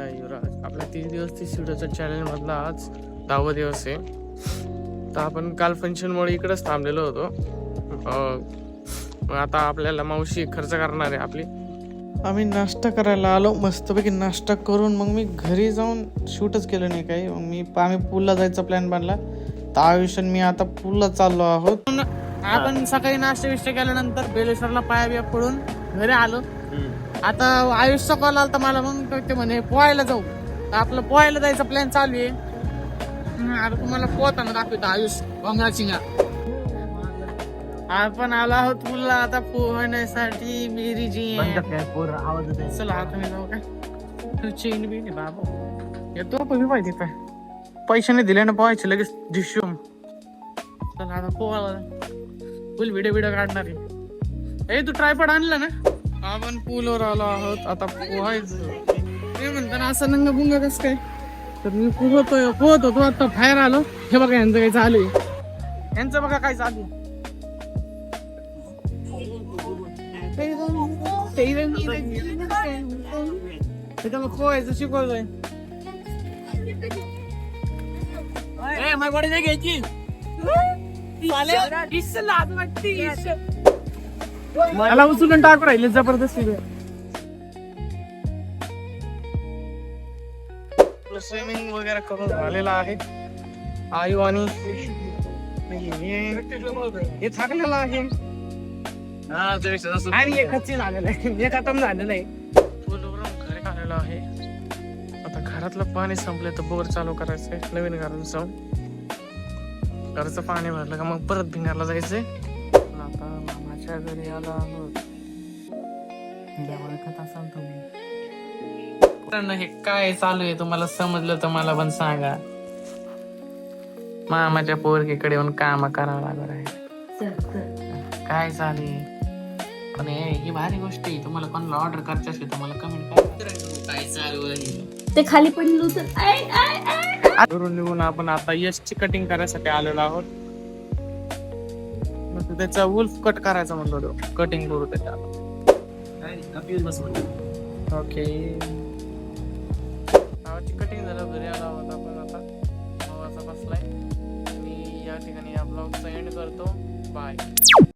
युवराज. आपला 30 दिवस 30 व्हिडिओचा चॅनल मधला आज 10वा दिवस आहे. तर आपण काल फंक्शनमुळे इकडेच थांबलेलो होतो. मग आता आपल्याला मावशी खर्च करणार आहे आपली. आम्ही नाश्ता करायला आलो, मस्तपैकी नाश्ता करून मग मी घरी जाऊन शूटच केलं नाही काही. मग आम्ही पूलला जायचा प्लॅन बनला. तर आयुष्यात मी आता पूलला चाललो आहोत. आपण सकाळी नाश्ता विष्ट केल्यानंतर बेलेश्वरला पाया बिया पडून घरी आलो. आता आयुषचा कॉल आला तर मला, मग ते म्हणे पोहायला जाऊ. तर आपलं पोहायला जायचा प्लॅन चालू आहे. आता तुम्हाला पोहताना दाखवतो आयुष भोंगराचिंगा. आपण आलो आहोत पूलला आता पोहण्यासाठी. मेरी जी चला आता मी जाऊ का चेन बी बाबा येतो पण पाहिजे काय पैशाने दिले ना पोहायचे लगेच डिशूम. चला आता पोहायला फुल व्हिडिओ काढणार आहे. तू ट्रायपॉड आणला ना. आपण पूलवर आलो आहोत आता पोहायचं. ते म्हणताना असं नंग बुंग कस काय. तर मी पोहत होतो आता बाहेर आलो. हे बघा यांचं काय चालू आहे. यांचं बघा काय चालू आहे. पोहायचं शिकवलंय. माझी घ्यायची मला उचलून टाकू राहिले जबरदस्ती. स्विमिंग वगैरे करून झालेला आहे. आयु आणि हे थाकलेला आहे आणि हे खच्ची झालेलं आहे. हे खतम झालेलं आहे. पूलवरून घरी आलेलो आहे. आता घरातलं पाणी संपले तर बोर चालू करायचंय नवीन घराचं. घरचं पाणी भरलं का मग परत भिंगारला जायचंय. आता मामाच्या घरी आलो आहोत. ओळखत असाल तुम्ही. हे काय चालू आहे तुम्हाला समजलं तर मला पण सांगा. मामाच्या पोरकीकडे येऊन काम करावं लागणार आहे. काय चालू आहे पण ही भारी गोष्ट आहे. तुम्हाला कोणाला ऑर्डर करायची असेल तर मला कमेंट काय चालू आहे. ते खाली पडलं होतं. धरून निघून आपण आता यशची कटिंग करायसाठी आलेलो आहोत. मग त्याचा वुल्फ कट करायचा म्हणलो होतो. कटिंग करू त्याच्यात. ओके कटिंग झालं घरी आलो आहोत आपण. आता भावाचा बसलाय आणि या ठिकाणी या ब्लॉगचा एंड करतो. बाय.